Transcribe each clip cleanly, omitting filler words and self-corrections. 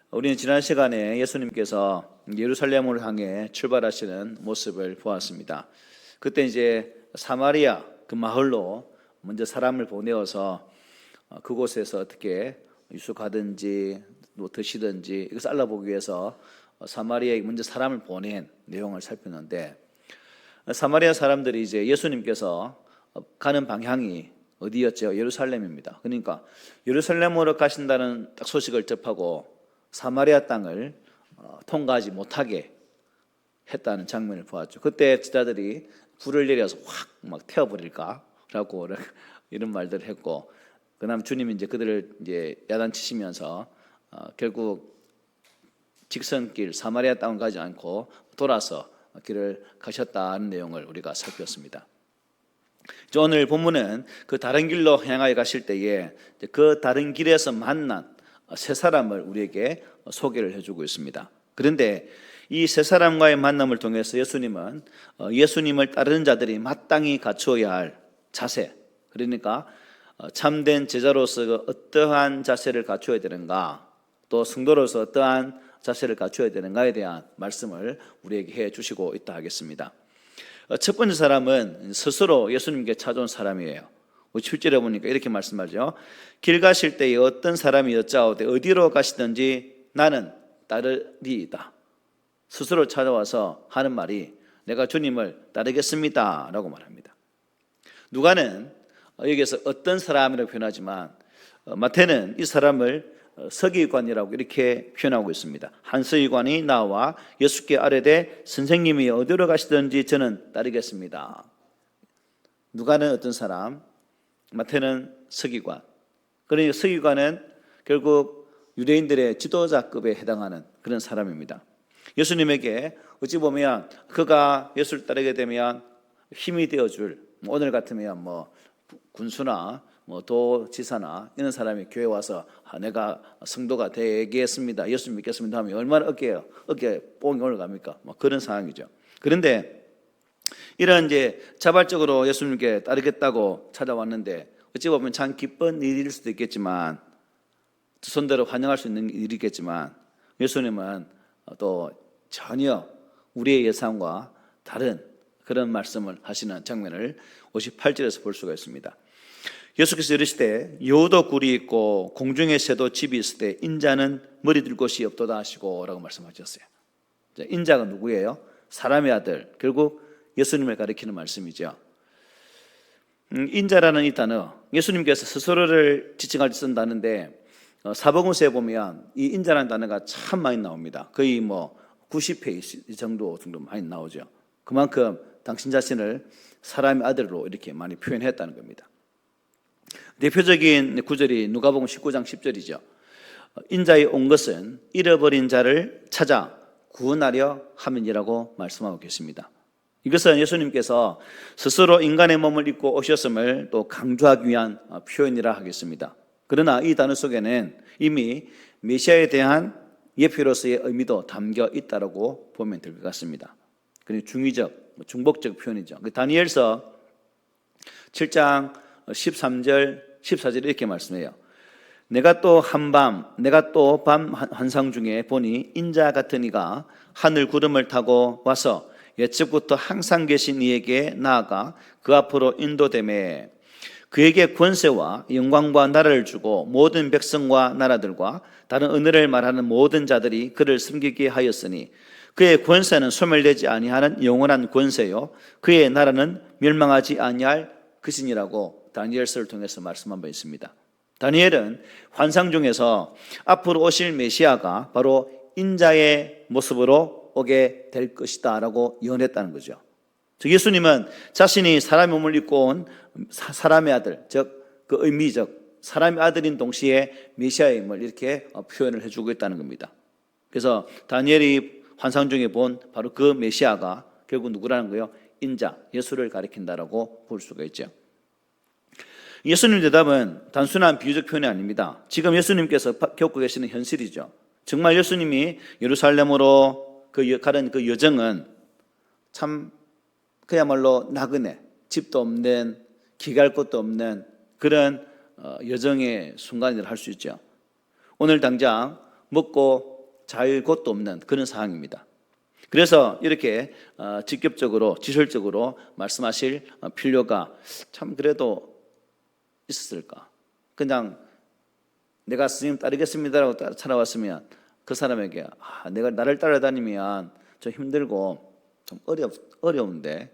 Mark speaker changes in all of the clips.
Speaker 1: 우리는 지난 시간에 예수님께서 예루살렘을 향해 출발하시는 모습을 보았습니다. 그때 이제 사마리아 그 마을로 먼저 사람을 보내어서 그곳에서 어떻게 유숙하든지 뭐 드시든지 이거 살라보기 위해서 사마리아에 먼저 사람을 보낸 내용을 살폈는데, 사마리아 사람들이 이제 예수님께서 가는 방향이 어디였죠? 예루살렘입니다. 그러니까 예루살렘으로 가신다는 딱 소식을 접하고 사마리아 땅을 통과하지 못하게 했다는 장면을 보았죠. 그때 지자들이 불을 내려서 확 막 태워버릴까 라고 이런 말들을 했고, 그다음 주님이 이제 그들을 이제 야단치시면서 결국 직선길 사마리아 땅을 가지 않고 돌아서 길을 가셨다는 내용을 우리가 살폈습니다. 오늘 본문은 그 다른 길로 향하여 가실 때에 그 다른 길에서 만난 세 사람을 우리에게 소개를 해주고 있습니다. 그런데 이 세 사람과의 만남을 통해서 예수님은 예수님을 따르는 자들이 마땅히 갖추어야 할 자세, 그러니까 참된 제자로서 어떠한 자세를 갖추어야 되는가, 또 성도로서 어떠한 자세를 갖추어야 되는가에 대한 말씀을 우리에게 해 주시고 있다 하겠습니다. 첫 번째 사람은 스스로 예수님께 찾아온 사람이에요. 7절에 보니까 이렇게 말씀하죠. 길 가실 때에 어떤 사람이 여짜오되 어디로 가시든지 나는 따르리이다. 스스로 찾아와서 하는 말이 내가 주님을 따르겠습니다 라고 말합니다. 누가는 여기서 어떤 사람이라고 표현하지만 마태는 이 사람을 서기관이라고 이렇게 표현하고 있습니다. 한 서기관이 나와 예수께 아뢰되 선생님이 어디로 가시든지 저는 따르겠습니다. 누가는 어떤 사람, 마태는 서기관. 그러니까 서기관은 결국 유대인들의 지도자급에 해당하는 그런 사람입니다. 예수님에게 어찌 보면 그가 예수를 따르게 되면 힘이 되어줄, 오늘 같으면 뭐 군수나 뭐 도지사나 이런 사람이 교회 와서 내가 성도가 되겠습니다, 예수 믿겠습니다 하면 얼마나 어깨에 뽕이 올라갑니까? 뭐 그런 상황이죠. 그런데 이런 이제 자발적으로 예수님께 따르겠다고 찾아왔는데 어찌 보면 참 기쁜 일일 수도 있겠지만, 손대로 환영할 수 있는 일이겠지만, 예수님은 또 전혀 우리의 예상과 다른 그런 말씀을 하시는 장면을 58절에서 볼 수가 있습니다. 예수께서 이르시되 여우도 굴이 있고 공중의 새도 집이 있을 때 인자는 머리 들 곳이 없도다 하시고 라고 말씀하셨어요. 인자가 누구예요? 사람의 아들, 결국 예수님을 가리키는 말씀이죠. 인자라는 이 단어, 예수님께서 스스로를 지칭할 때 쓴다는데 사복음서에 보면 이 인자라는 단어가 참 많이 나옵니다. 거의 뭐 90회 정도 많이 나오죠. 그만큼 당신 자신을 사람의 아들로 이렇게 많이 표현했다는 겁니다. 대표적인 구절이 누가복음 19장 10절이죠. 인자에 온 것은 잃어버린 자를 찾아 구원하려 함이라고 말씀하고 계십니다. 이것은 예수님께서 스스로 인간의 몸을 입고 오셨음을 또 강조하기 위한 표현이라 하겠습니다. 그러나 이 단어 속에는 이미 메시아에 대한 예표로서의 의미도 담겨 있다고 보면 될 것 같습니다. 그리고 중의적, 중복적 표현이죠. 다니엘서 7장 13절, 14절 이렇게 말씀해요. 내가 또 밤 환상 중에 보니 인자 같은 이가 하늘 구름을 타고 와서 옛적부터 항상 계신 이에게 나아가 그 앞으로 인도되매 그에게 권세와 영광과 나라를 주고 모든 백성과 나라들과 다른 언어를 말하는 모든 자들이 그를 섬기게 하였으니 그의 권세는 소멸되지 아니하는 영원한 권세요 그의 나라는 멸망하지 아니할 것이니라고 다니엘서를 통해서 말씀한 바 있습니다. 다니엘은 환상 중에서 앞으로 오실 메시아가 바로 인자의 모습으로 오게 될 것이다 라고 예언했다는 거죠. 즉 예수님은 자신이 사람의 몸을 입고 온 사람의 아들, 즉 그 의미적 사람의 아들인 동시에 메시아의 힘을 이렇게 표현을 해주고 있다는 겁니다. 그래서 다니엘이 환상 중에 본 바로 그 메시아가 결국 누구라는 거예요? 인자, 예수를 가리킨다라고 볼 수가 있죠. 예수님 대답은 단순한 비유적 표현이 아닙니다. 지금 예수님께서 겪고 계시는 현실이죠. 정말 예수님이 예루살렘으로 가는 그 여정은 참 그야말로 나그네, 집도 없는, 기갈 곳도 없는 그런 여정의 순간이라 할 수 있죠. 오늘 당장 먹고 자유의 곳도 없는 그런 상황입니다. 그래서 이렇게 직접적으로 지설적으로 말씀하실 필요가 참 그래도 있었을까? 그냥 내가 스님 따르겠습니다라고 찾아왔으면 그 사람에게 내가 나를 따라다니면 좀 힘들고 좀 어려운데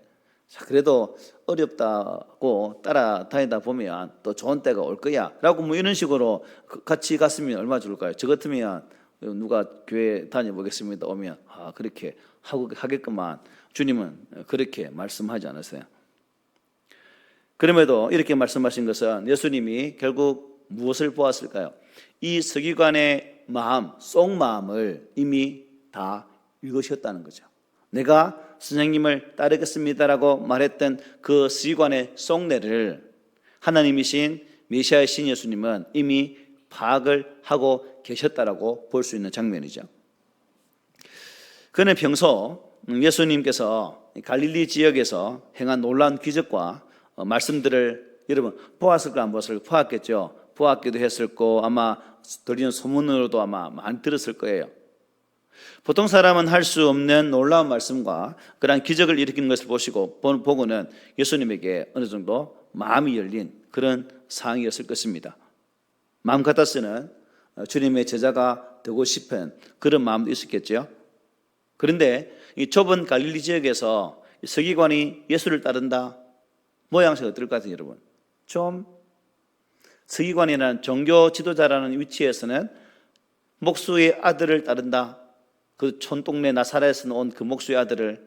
Speaker 1: 그래도 어렵다고 따라다니다 보면 또 좋은 때가 올 거야 라고 뭐 이런 식으로 같이 갔으면 얼마 좋을까요? 저 같으면 누가 교회 다녀보겠습니다 오면 그렇게 하겠구만. 주님은 그렇게 말씀하지 않았어요. 그럼에도 이렇게 말씀하신 것은 예수님이 결국 무엇을 보았을까요? 이 서기관의 마음, 속마음을 이미 다 읽으셨다는 거죠. 내가 선생님을 따르겠습니다라고 말했던 그 서기관의 속내를 하나님이신 메시아이신 예수님은 이미 파악을 하고 계셨다라고 볼 수 있는 장면이죠. 그는 평소 예수님께서 갈릴리 지역에서 행한 놀라운 기적과 말씀들을 여러분 보았을까 안 보았을까? 보았겠죠. 보았기도 했을 거 아마 들리는 소문으로도 아마 많이 들었을 거예요. 보통 사람은 할 수 없는 놀라운 말씀과 그러한 기적을 일으키는 것을 보고는 예수님에게 어느 정도 마음이 열린 그런 상황이었을 것입니다. 마음 같았으면 주님의 제자가 되고 싶은 그런 마음도 있었겠죠. 그런데 이 좁은 갈릴리 지역에서 서기관이 예수를 따른다 모양새가 어떨 것 같아요, 여러분? 좀 서기관이라는 종교 지도자라는 위치에서는 목수의 아들을 따른다. 그 촌동네 나사렛에서 온 그 목수의 아들을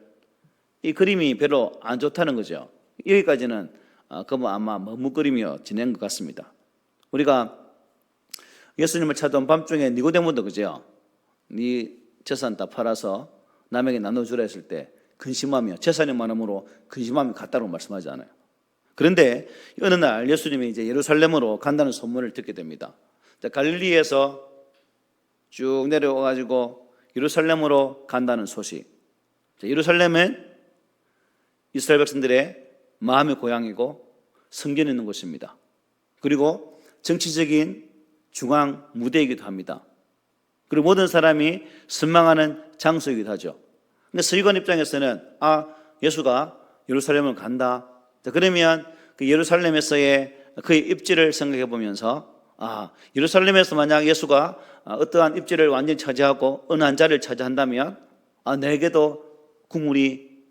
Speaker 1: 이 그림이 별로 안 좋다는 거죠. 여기까지는 아마 머뭇거리며 지낸 것 같습니다. 우리가 예수님을 찾아온 밤중에 니고데모도 그죠? 네 재산 다 팔아서 남에게 나눠주라 했을 때 근심하며 재산이 많음으로 근심하며 갔다고 말씀하지 않아요. 그런데 어느 날 예수님이 이제 예루살렘으로 간다는 소문을 듣게 됩니다. 갈릴리에서 쭉 내려와가지고 예루살렘으로 간다는 소식. 예루살렘은 이스라엘 백성들의 마음의 고향이고 성전이 있는 곳입니다. 그리고 정치적인 중앙 무대이기도 합니다. 그리고 모든 사람이 선망하는 장소이기도 하죠. 근데 서기관 입장에서는 예수가 예루살렘을 간다. 그러면 그 예루살렘에서의 그의 입지를 생각해 보면서 예루살렘에서 만약 예수가 어떠한 입지를 완전히 차지하고 어느 한 자리를 차지한다면 내게도 국물이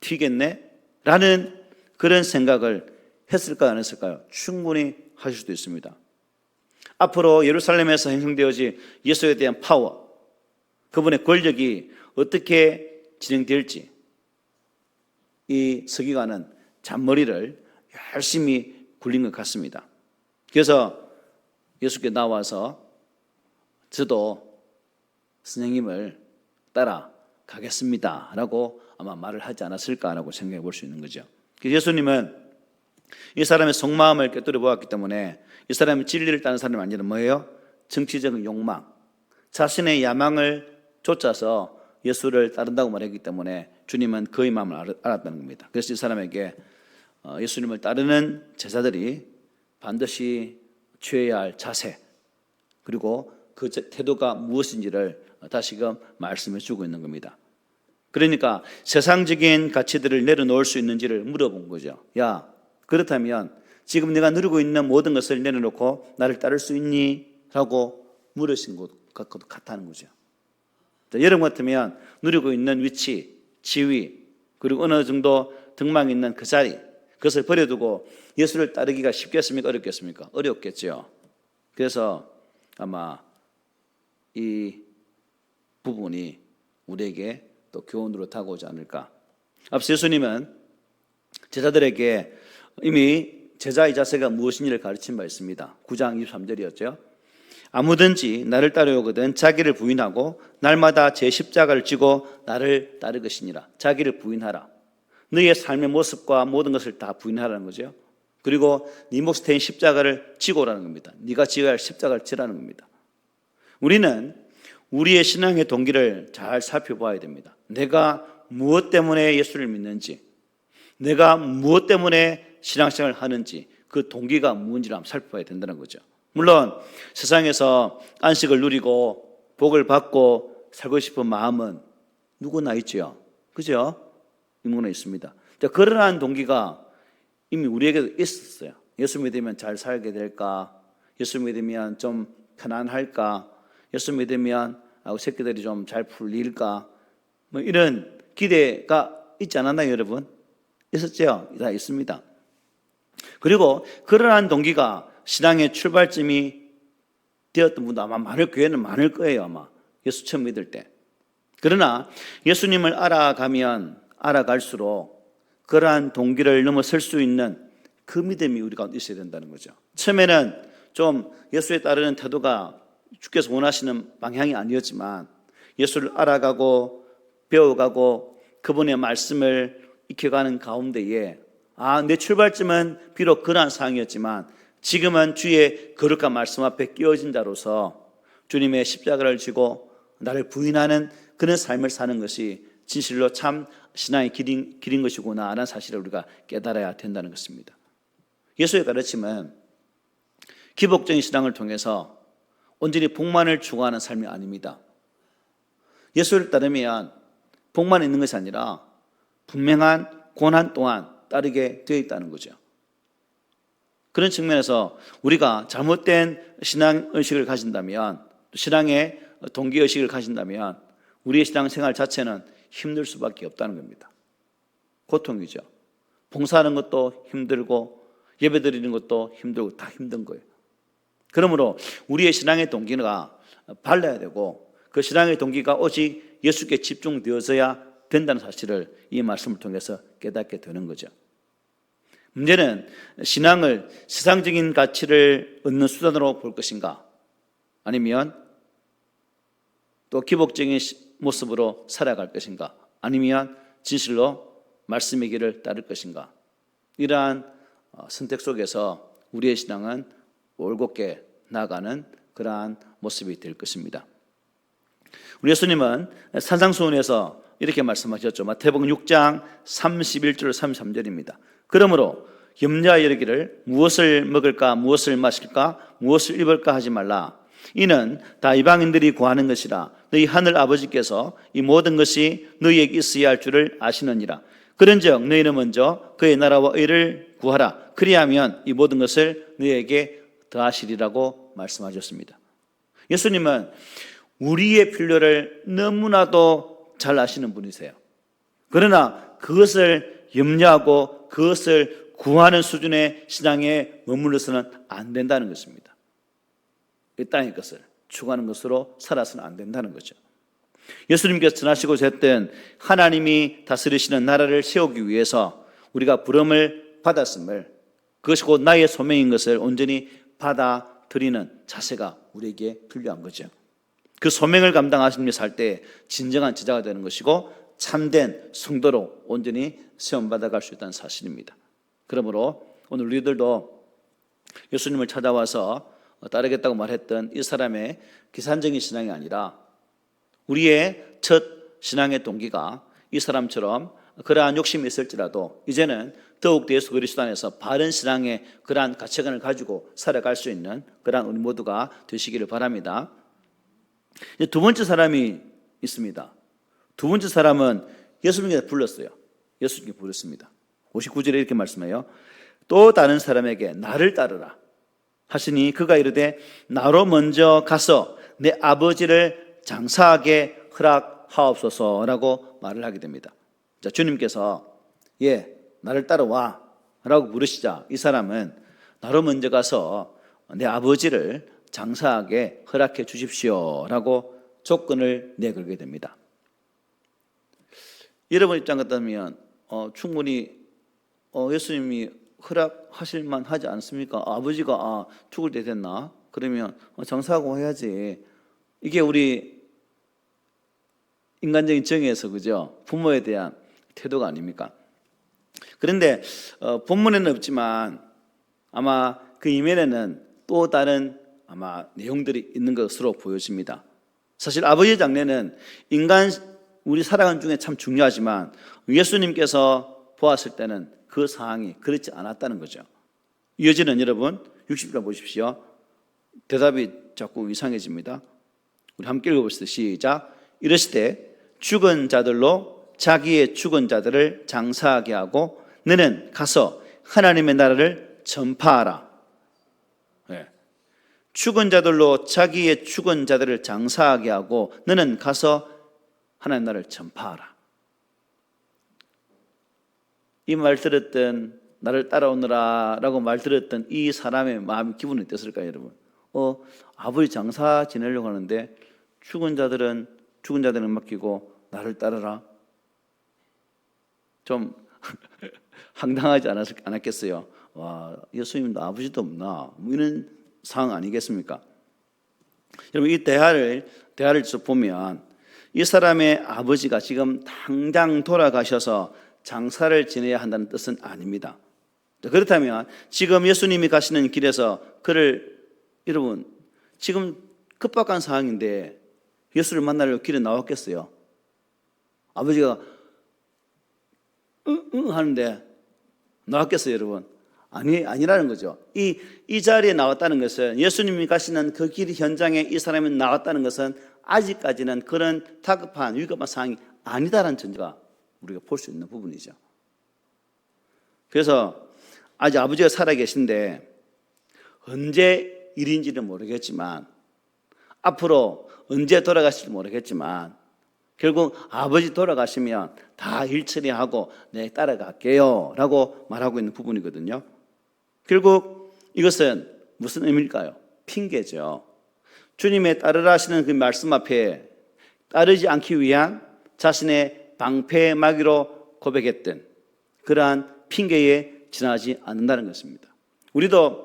Speaker 1: 튀겠네? 라는 그런 생각을 했을까요? 안 했을까요? 충분히 하실 수도 있습니다. 앞으로 예루살렘에서 형성되어질 예수에 대한 파워, 그분의 권력이 어떻게 진행될지 이 서기관은 잔머리를 열심히 굴린 것 같습니다. 그래서 예수께 나와서 저도 선생님을 따라가겠습니다 라고 아마 말을 하지 않았을까라고 생각해 볼 수 있는 거죠. 예수님은 이 사람의 속마음을 꿰뚫어 보았기 때문에 이 사람이 진리를 따는 사람이 아니라 뭐예요? 정치적인 욕망, 자신의 야망을 쫓아서 예수를 따른다고 말했기 때문에 주님은 그의 마음을 알았다는 겁니다. 그래서 이 사람에게 예수님을 따르는 제자들이 반드시 취해야 할 자세 그리고 그 태도가 무엇인지를 다시금 말씀해 주고 있는 겁니다. 그러니까 세상적인 가치들을 내려놓을 수 있는지를 물어본 거죠. 야, 그렇다면 지금 내가 누리고 있는 모든 것을 내려놓고 나를 따를 수 있니? 라고 물으신 것 같다는 거죠. 여러분 같으면 누리고 있는 위치, 지위 그리고 어느 정도 등망이 있는 그 자리 그것을 버려두고 예수를 따르기가 쉽겠습니까? 어렵겠습니까? 어렵겠죠. 그래서 아마 이 부분이 우리에게 또 교훈으로 다가오지 않을까. 앞서 예수님은 제자들에게 이미 제자의 자세가 무엇인지를 가르친 바 있습니다. 9장 23절이었죠. 아무든지 나를 따르려거든 자기를 부인하고 날마다 제 십자가를 지고 나를 따를 것이니라. 자기를 부인하라. 너의 삶의 모습과 모든 것을 다 부인하라는 거죠. 그리고 네 몫이 된 십자가를 지고라는 겁니다. 네가 지어야 할 십자가를 지라는 겁니다. 우리는 우리의 신앙의 동기를 잘 살펴봐야 됩니다. 내가 무엇 때문에 예수를 믿는지, 내가 무엇 때문에 신앙생활을 하는지 그 동기가 무엇인지를 한번 살펴봐야 된다는 거죠. 물론 세상에서 안식을 누리고 복을 받고 살고 싶은 마음은 누구나 있죠. 그죠? 누구나 있습니다. 자, 그러한 동기가 이미 우리에게도 있었어요. 예수 믿으면 잘 살게 될까? 예수 믿으면 좀 편안할까? 예수 믿으면 새끼들이 좀 잘 풀릴까? 뭐 이런 기대가 있지 않았나요, 여러분? 있었죠? 다 있습니다. 그리고 그러한 동기가 신앙의 출발점이 되었던 분도 아마 교회는 많을 거예요, 아마. 예수 처음 믿을 때. 그러나 예수님을 알아가면 알아갈수록 그러한 동기를 넘어설 수 있는 그 믿음이 우리가 있어야 된다는 거죠. 처음에는 좀 예수에 따르는 태도가 주께서 원하시는 방향이 아니었지만 예수를 알아가고 배워가고 그분의 말씀을 익혀가는 가운데에 내 출발점은 비록 그러한 상황이었지만 지금은 주의 거룩한 말씀 앞에 끼어진 자로서 주님의 십자가를 지고 나를 부인하는 그런 삶을 사는 것이 진실로 참 신앙의 길인 것이구나 하는 사실을 우리가 깨달아야 된다는 것입니다. 예수의 가르침은 기복적인 신앙을 통해서 온전히 복만을 추구하는 삶이 아닙니다. 예수를 따르면 복만 있는 것이 아니라 분명한 고난 또한 따르게 되어 있다는 거죠. 그런 측면에서 우리가 잘못된 신앙의식을 가진다면, 신앙의 동기의식을 가진다면 우리의 신앙생활 자체는 힘들 수밖에 없다는 겁니다. 고통이죠. 봉사하는 것도 힘들고 예배드리는 것도 힘들고 다 힘든 거예요. 그러므로 우리의 신앙의 동기가 발라야 되고 그 신앙의 동기가 오직 예수께 집중되어져야 된다는 사실을 이 말씀을 통해서 깨닫게 되는 거죠. 문제는 신앙을 세상적인 가치를 얻는 수단으로 볼 것인가, 아니면 또 기복적인 모습으로 살아갈 것인가, 아니면 진실로 말씀의 길을 따를 것인가. 이러한 선택 속에서 우리의 신앙은 올곧게 나아가는 그러한 모습이 될 것입니다. 우리 예수님은 산상수훈에서 이렇게 말씀하셨죠. 마태복음 6장 31절 33절입니다. 그러므로 염려하여 이르기를 무엇을 먹을까, 무엇을 마실까, 무엇을 입을까 하지 말라. 이는 다 이방인들이 구하는 것이라. 너희 하늘 아버지께서 이 모든 것이 너희에게 있어야 할 줄을 아시느니라. 그런즉 너희는 먼저 그의 나라와 의를 구하라. 그리하면 이 모든 것을 너희에게 더하시리라고 말씀하셨습니다. 예수님은 우리의 필요를 너무나도 잘 아시는 분이세요. 그러나 그것을 염려하고 그것을 구하는 수준의 신앙에 머물러서는 안 된다는 것입니다. 이 땅의 것을 추구하는 것으로 살아서는 안 된다는 거죠. 예수님께서 전하시고자 했던 하나님이 다스리시는 나라를 세우기 위해서 우리가 부름을 받았음을, 그것이 곧 나의 소명인 것을 온전히 받아들이는 자세가 우리에게 필요한 거죠. 그 소명을 감당하시며 살 때 진정한 제자가 되는 것이고 참된 성도로 온전히 세움받아갈 수 있다는 사실입니다. 그러므로 오늘 우리들도 예수님을 찾아와서 따르겠다고 말했던 이 사람의 기산적인 신앙이 아니라 우리의 첫 신앙의 동기가 이 사람처럼 그러한 욕심이 있을지라도 이제는 더욱 예수 그리스도 안에서 바른 신앙의 그러한 가치관을 가지고 살아갈 수 있는 그러한 우리 모두가 되시기를 바랍니다. 이제 두 번째 사람이 있습니다. 두 번째 사람은 예수님께 불렀어요. 예수님께 부르습니다. 59절에 이렇게 말씀해요. 또 다른 사람에게 나를 따르라 하시니 그가 이르되 나로 먼저 가서 내 아버지를 장사하게 허락하옵소서라고 말을 하게 됩니다. 자, 주님께서 나를 따라와 라고 부르시자 이 사람은 나로 먼저 가서 내 아버지를 장사하게 허락해 주십시오 라고 조건을 내걸게 됩니다. 여러분 입장 같다면 충분히 예수님이 허락하실 만하지 않습니까? 아버지가 죽을 때 됐나? 그러면 장사하고 해야지. 이게 우리 인간적인 정의에서 그죠? 부모에 대한 태도가 아닙니까? 그런데 본문에는 없지만 아마 그 이면에는 또 다른 아마 내용들이 있는 것으로 보여집니다. 사실 아버지의 장례는 우리 살아가는 중에 참 중요하지만 예수님께서 보았을 때는 그 상황이 그렇지 않았다는 거죠. 이어지는 여러분 60절 보십시오. 대답이 자꾸 이상해집니다. 우리 함께 읽어봅시다. 시작. 이르시되 죽은 자들로 자기의 죽은 자들을 장사하게 하고 너는 가서 하나님의 나라를 전파하라. 네. 죽은 자들로 자기의 죽은 자들을 장사하게 하고 너는 가서 하나님의 나라를 전파하라. 이 말 들었던 나를 따라오너라 라고 말 들었던 이 사람의 마음 기분이 어땠을까요, 여러분? 아버지 장사 지내려고 하는데 죽은 자들은 맡기고 나를 따르라. 좀 황당하지 않았겠어요? 와, 예수님도 아버지도 없나? 뭐 이런 상황 아니겠습니까? 여러분, 이 대화를 쭉 보면 이 사람의 아버지가 지금 당장 돌아가셔서 장사를 지내야 한다는 뜻은 아닙니다. 그렇다면 지금 예수님이 가시는 길에서 여러분, 지금 급박한 상황인데 예수를 만나려고 길에 나왔겠어요? 아버지가 응 하는데 나왔겠어요, 여러분? 아니라는 거죠. 이 자리에 나왔다는 것은, 예수님이 가시는 그 길 현장에 이 사람이 나왔다는 것은 아직까지는 그런 다급한 위급한 상황이 아니다라는 전제가 우리가 볼 수 있는 부분이죠. 그래서 아직 아버지가 살아계신데 언제 일인지는 모르겠지만, 앞으로 언제 돌아가실지 모르겠지만, 결국 아버지 돌아가시면 다 일 처리하고 네, 따라갈게요 라고 말하고 있는 부분이거든요. 결국 이것은 무슨 의미일까요? 핑계죠. 주님의 따르라 하시는 그 말씀 앞에 따르지 않기 위한 자신의 방패의 마귀로 고백했던 그러한 핑계에 지나지 않는다는 것입니다. 우리도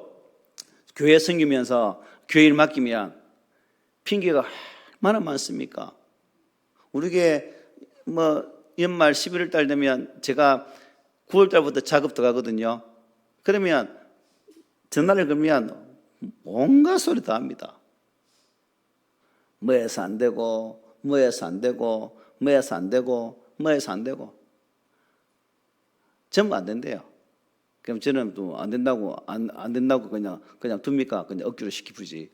Speaker 1: 교회 섬기면서 교회 일 맡기면 핑계가 얼마나 많습니까? 우리게 연말 11월 달 되면 제가 9월 달부터 작업 들어가거든요. 그러면 전화를 걸면 온갖 소리 다 합니다. 뭐해서 안 되고, 뭐해서 안 되고, 뭐해서 안 되고, 뭐해서 안 되고. 전부 안 된대요. 그럼 저는 또 안 된다고, 안 된다고 그냥 둡니까? 그냥 억지로 시키지.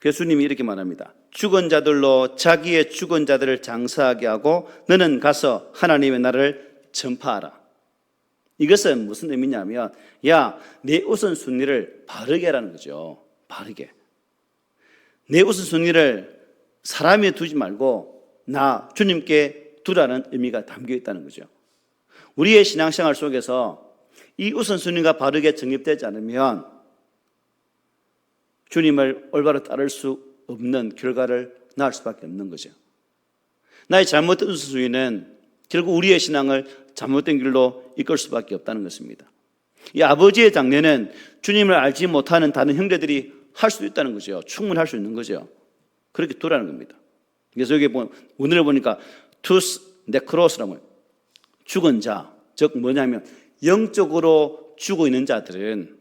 Speaker 1: 예수님이 이렇게 말합니다. 죽은 자들로 자기의 죽은 자들을 장사하게 하고 너는 가서 하나님의 나라를 전파하라. 이것은 무슨 의미냐면, 내 우선순위를 바르게 하라는 거죠. 바르게. 내 우선순위를 사람에 두지 말고 나 주님께 두라는 의미가 담겨 있다는 거죠. 우리의 신앙생활 속에서 이 우선순위가 바르게 정립되지 않으면 주님을 올바로 따를 수 없는 결과를 낳을 수밖에 없는 거죠. 나의 잘못된 우선순위는 결국 우리의 신앙을 잘못된 길로 이끌 수밖에 없다는 것입니다. 이 아버지의 장례는 주님을 알지 못하는 다른 형제들이 할 수도 있다는 거죠. 충분히 할 수 있는 거죠. 그렇게 두라는 겁니다. 그래서 여기 오늘 보니까 투스 네크로스라고 해요. 죽은 자, 즉 뭐냐면 영적으로 죽어 있는 자들은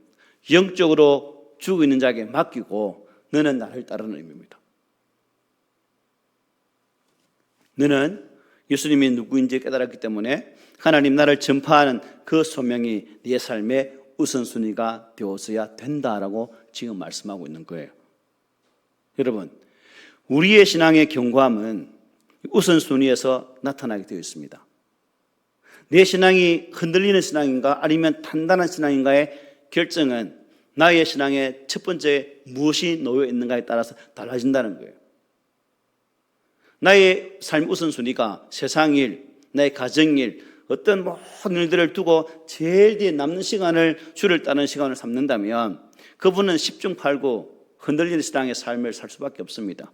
Speaker 1: 영적으로 죽어 있는 자에게 맡기고 너는 나를 따르는 의미입니다. 너는 예수님이 누구인지 깨달았기 때문에 하나님 나라를 전파하는 그 소명이 네 삶의 우선순위가 되어서야 된다라고 지금 말씀하고 있는 거예요. 여러분, 우리의 신앙의 견고함은 우선순위에서 나타나게 되어 있습니다. 내 신앙이 흔들리는 신앙인가 아니면 단단한 신앙인가의 결정은 나의 신앙의 첫 번째 무엇이 놓여 있는가에 따라서 달라진다는 거예요. 나의 삶 우선순위가 세상일, 나의 가정일, 어떤 모든 일들을 두고 제일 뒤에 남는 시간을 주를 따르는 시간을 삼는다면 그분은 10중 8구 흔들리는 신앙의 삶을 살 수밖에 없습니다.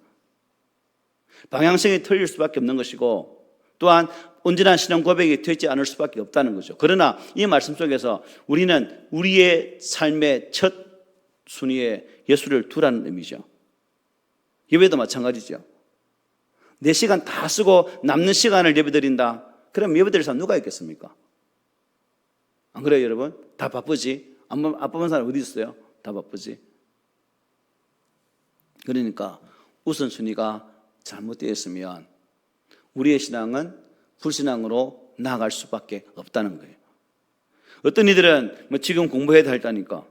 Speaker 1: 방향성이 틀릴 수밖에 없는 것이고 또한 온전한 신앙 고백이 되지 않을 수밖에 없다는 거죠. 그러나 이 말씀 속에서 우리는 우리의 삶의 첫 순위에 예수를 두라는 의미죠. 예배도 마찬가지죠. 내 시간 다 쓰고 남는 시간을 예배드린다. 그럼 예배드릴 사람 누가 있겠습니까? 안 그래요, 여러분? 다 바쁘지? 안 바쁜 사람 어디 있어요? 다 바쁘지? 그러니까 우선순위가 잘못되어 있으면 우리의 신앙은 불신앙으로 나아갈 수밖에 없다는 거예요. 어떤 이들은 지금 공부해야 된다니까,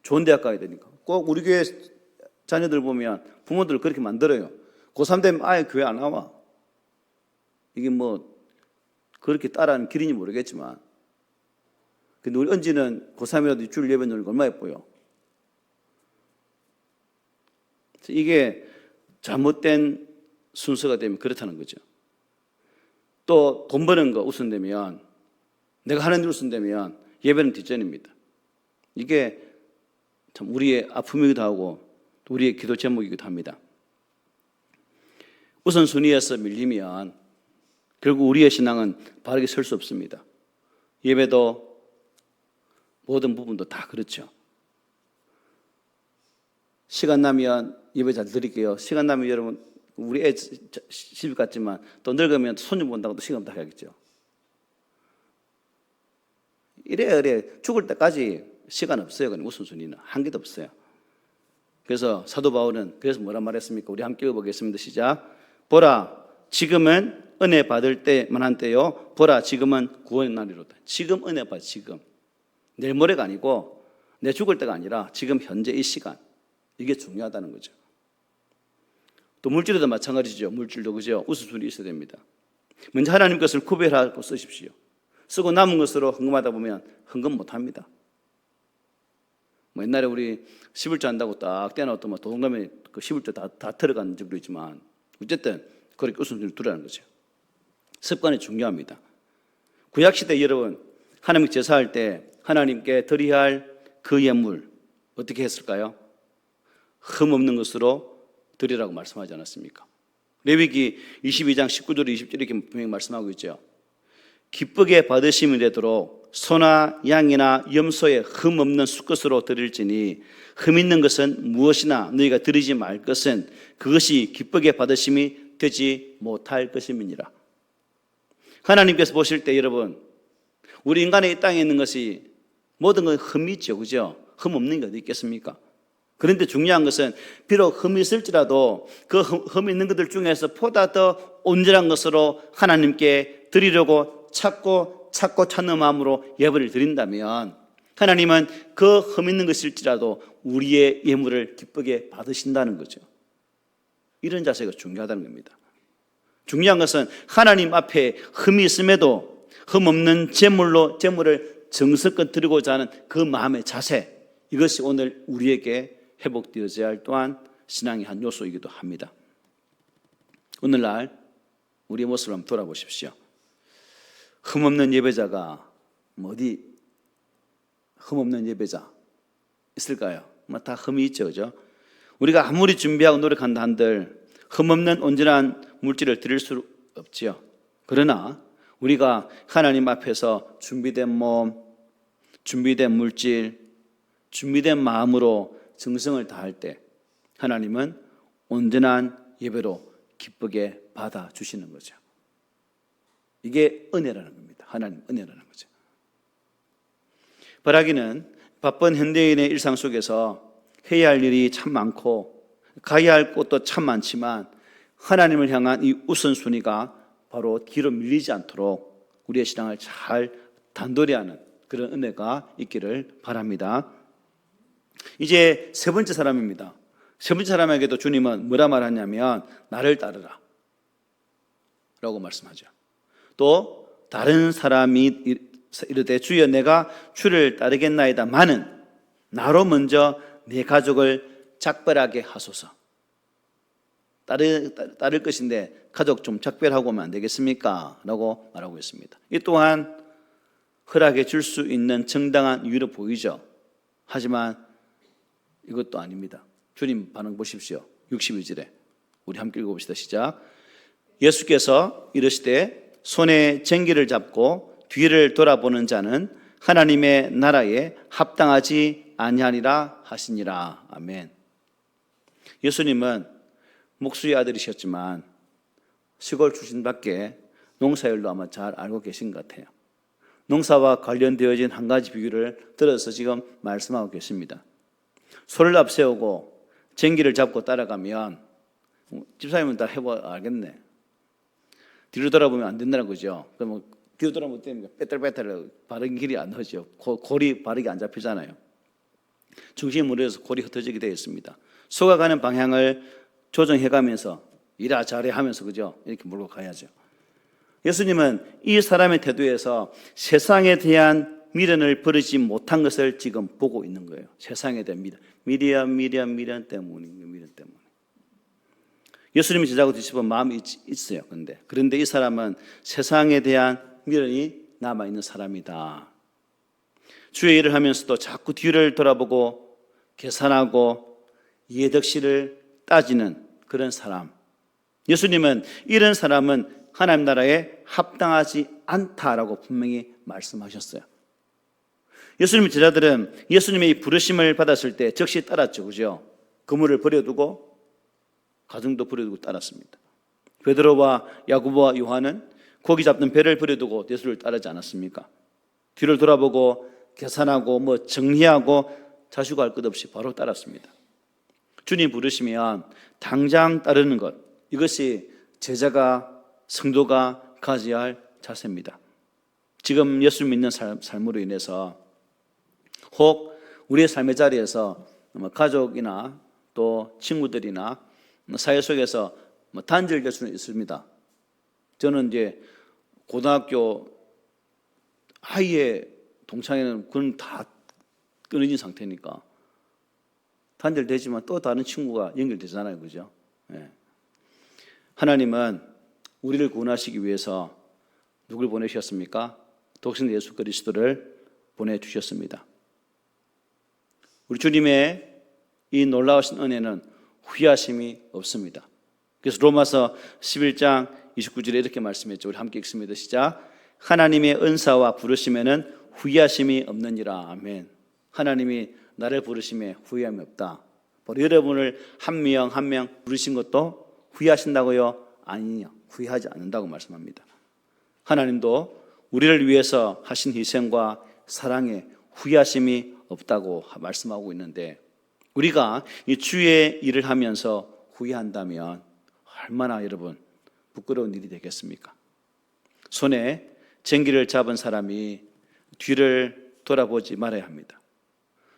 Speaker 1: 좋은 대학 가야 되니까 꼭 우리 교회
Speaker 2: 자녀들 보면 부모들 그렇게 만들어요. 고3 되면 아예 교회 안 나와. 이게 뭐 그렇게 따라하는 길인지 모르겠지만, 근데 우리 은지는 고3이라도 주일 예배 드리는 거 얼마나 예뻐요. 이게 잘못된 순서가 되면 그렇다는 거죠. 또 돈 버는 거 우선되면, 내가 하는 일 우선되면 예배는 뒷전입니다. 이게 참 우리의 아픔이기도 하고 또 우리의 기도 제목이기도 합니다. 우선순위에서 밀리면 결국 우리의 신앙은 바르게 설 수 없습니다. 예배도 모든 부분도 다 그렇죠. 시간 나면 예배 잘 드릴게요. 시간 나면 여러분 우리 애 시집 갔지만 또 늙으면 손님 본다고 또 시간 다 해야겠죠. 이래 죽을 때까지 시간 없어요. 그냥 우선순위는 한 개도 없어요. 그래서 사도 바울은 그래서 뭐라 말했습니까? 우리 함께 읽어보겠습니다. 시작. 보라, 지금은 은혜 받을 때만한 때요. 보라, 지금은 구원의 날이로다. 지금 은혜 받, 지금. 내일 모레가 아니고 내 죽을 때가 아니라 지금 현재 이 시간. 이게 중요하다는 거죠. 또 물질에도 마찬가지죠. 물질도 그죠. 우선순위 있어야 됩니다. 먼저 하나님 것을 구별하고 쓰십시오. 쓰고 남은 것으로 헌금하다 보면 헌금 못합니다. 뭐 옛날에 우리 11조 한다고 딱 떼어놨더만 도둑놈이 그 11조 다 들어간 적도 있지만 어쨌든 그렇게 우선순위를 두라는 거죠. 습관이 중요합니다. 구약시대 여러분 하나님 제사할 때 하나님께 드려야 할 그 예물 어떻게 했을까요? 흠 없는 것으로 드리라고 말씀하지 않았습니까? 레위기 22장 19절 20절 이렇게 분명히 말씀하고 있죠. 기쁘게 받으심이 되도록 소나 양이나 염소의 흠 없는 수컷으로 드릴지니 흠 있는 것은 무엇이나 너희가 드리지 말 것은 그것이 기쁘게 받으심이 되지 못할 것임이니라. 하나님께서 보실 때 여러분 우리 인간의 이 땅에 있는 것이 모든 건 흠이 있죠. 그죠? 흠 없는 게 어디 있겠습니까? 그런데 중요한 것은 비록 흠이 있을지라도 그 흠 있는 것들 중에서 보다 더 온전한 것으로 하나님께 드리려고 찾고 찾는 마음으로 예배를 드린다면 하나님은 그 흠 있는 것일지라도 우리의 예물을 기쁘게 받으신다는 거죠. 이런 자세가 중요하다는 겁니다. 중요한 것은 하나님 앞에 흠이 있음에도 흠 없는 제물을 정성껏 드리고자 하는 그 마음의 자세, 이것이 오늘 우리에게 회복되어져야 할 또한 신앙의 한 요소이기도 합니다. 오늘날 우리의 모습을 한번 돌아보십시오. 흠없는 예배자가 어디 흠없는 예배자 있을까요? 다 흠이 있죠, 그죠? 우리가 아무리 준비하고 노력한다 한들 흠없는 온전한 물질을 드릴 수 없지요. 그러나 우리가 하나님 앞에서 준비된 몸, 준비된 물질, 준비된 마음으로 정성을 다할 때 하나님은 온전한 예배로 기쁘게 받아주시는 거죠. 이게 은혜라는 겁니다. 하나님 은혜라는 거죠. 바라기는 바쁜 현대인의 일상 속에서 해야 할 일이 참 많고 가야 할 곳도 참 많지만 하나님을 향한 이 우선순위가 바로 뒤로 밀리지 않도록 우리의 신앙을 잘 단도리 하는 그런 은혜가 있기를 바랍니다. 이제 세 번째 사람입니다. 세 번째 사람에게도 주님은 뭐라 말하냐면 나를 따르라 라고 말씀하죠. 또 다른 사람이 이르되 주여 내가 주를 따르겠나이다마는 나로 먼저 내 가족을 작별하게 하소서. 따를 것인데 가족 좀 작별하고 오면 안 되겠습니까? 라고 말하고 있습니다. 이 또한 허락해 줄 수 있는 정당한 이유로 보이죠. 하지만 이것도 아닙니다. 주님 반응 보십시오. 62절에 우리 함께 읽어봅시다. 시작. 예수께서 이르시되 손에 쟁기를 잡고 뒤를 돌아보는 자는 하나님의 나라에 합당하지 아니하리라 하시니라. 아멘. 예수님은 목수의 아들이셨지만 시골 출신밖에 농사일도 아마 잘 알고 계신 것 같아요. 농사와 관련되어진 한 가지 비유를 들어서 지금 말씀하고 계십니다. 소를 앞세우고 쟁기를 잡고 따라가면 집사님은 다 해봐 알겠네. 뒤로 돌아보면 안 된다는 거죠. 그러면 뒤로 돌아보면 때문에 빼뚤빼뚤 바른 길이 안 나오죠. 골이 바르게 안 잡히잖아요. 중심이 무너져서 골이 흩어지게 되어 있습니다. 속아가는 방향을 조정해가면서 이라 저라 하면서 그죠? 이렇게 몰고 가야죠. 예수님은 이 사람의 태도에서 세상에 대한 미련을 버리지 못한 것을 지금 보고 있는 거예요. 세상에 대한 미련 때문에. 예수님이 제자고 뒤집은 마음이 있어요. 그런데 이 사람은 세상에 대한 미련이 남아있는 사람이다. 주의 일을 하면서도 자꾸 뒤를 돌아보고 계산하고 이해득실을 따지는 그런 사람. 예수님은 이런 사람은 하나님 나라에 합당하지 않다라고 분명히 말씀하셨어요. 예수님의 제자들은 예수님의 이 부르심을 받았을 때 즉시 따랐죠. 그죠? 그물을 버려두고 가정도 버려두고 따랐습니다. 베드로와 야고보와 요한은 고기 잡는 배를 버려두고 예수를 따르지 않았습니까? 뒤를 돌아보고 계산하고 정리하고 자수할 것 없이 바로 따랐습니다. 주님 부르시면 당장 따르는 것, 이것이 제자가 성도가 가져야 할 자세입니다. 지금 예수 믿는 삶으로 인해서 혹 우리의 삶의 자리에서 가족이나 또 친구들이나 사회 속에서 단절될 수는 있습니다. 저는 이제 고등학교 하이에 동창회는 그건 다 끊어진 상태니까 단절되지만 또 다른 친구가 연결되잖아요. 그죠? 예. 하나님은 우리를 구원하시기 위해서 누굴 보내주셨습니까? 독생 예수 그리스도를 보내주셨습니다. 우리 주님의 이 놀라우신 은혜는 후회하심이 없습니다. 그래서 로마서 11장 29절에 이렇게 말씀했죠. 우리 함께 읽습니다. 시작. 하나님의 은사와 부르심에는 후회하심이 없느니라. 아멘. 하나님이 나를 부르심에 후회함이 없다. 바로 여러분을 한 명 한 명 부르신 것도 후회하신다고요? 아니요. 후회하지 않는다고 말씀합니다. 하나님도 우리를 위해서 하신 희생과 사랑에 후회하심이 없다고 말씀하고 있는데 우리가 이 주의 일을 하면서 후회한다면 얼마나 여러분 부끄러운 일이 되겠습니까? 손에 쟁기를 잡은 사람이 뒤를 돌아보지 말아야 합니다.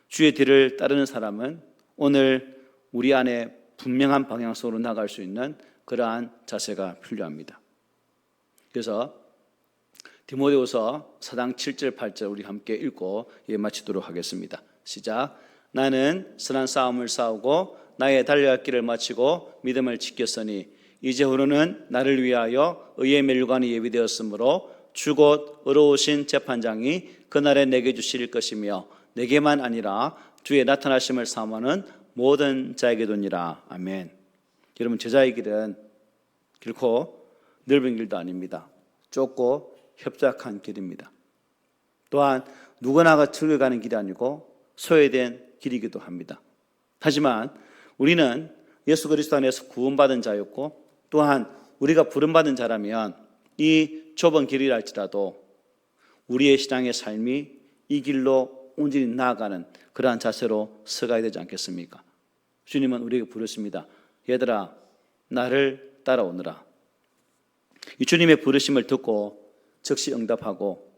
Speaker 2: 주의 뒤를 따르는 사람은 오늘 우리 안에 분명한 방향성으로 나갈 수 있는 그러한 자세가 필요합니다. 그래서 디모데후서 4장 7절 8절 우리 함께 읽고 마치도록 하겠습니다. 시작. 나는 선한 싸움을 싸우고 나의 달려갈 길을 마치고 믿음을 지켰으니 이제후로는 나를 위하여 의의 멸관이 예비되었으므로 주곧 의로우신 재판장이 그날에 내게 주실 것이며 내게만 아니라 주의 나타나심을 사모하는 모든 자에게도니라. 아멘. 여러분 제자의 길은 결코 넓은 길도 아닙니다. 좁고 협착한 길입니다. 또한 누구나가 즐겨가는 길이 아니고 소외된 길이기도 합니다. 하지만 우리는 예수 그리스도 안에서 구원받은 자였고 또한 우리가 부름받은 자라면 이 좁은 길이라 할지라도 우리의 신앙의 삶이 이 길로 온전히 나아가는 그러한 자세로 서가야 되지 않겠습니까? 주님은 우리에게 부르십니다. 얘들아 나를 따라오너라. 이 주님의 부르심을 듣고 즉시 응답하고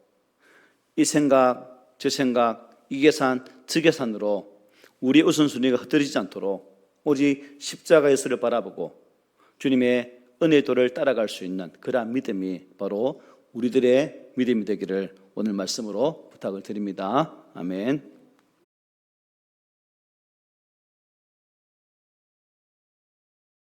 Speaker 2: 이 생각 저 생각 이 계산 저 계산으로 우리의 우선순위가 흩어지지 않도록 오직 십자가 예수를 바라보고 주님의 은혜의 도를 따라갈 수 있는 그러한 믿음이 바로 우리들의 믿음이 되기를 오늘 말씀으로 부탁을 드립니다. 아멘.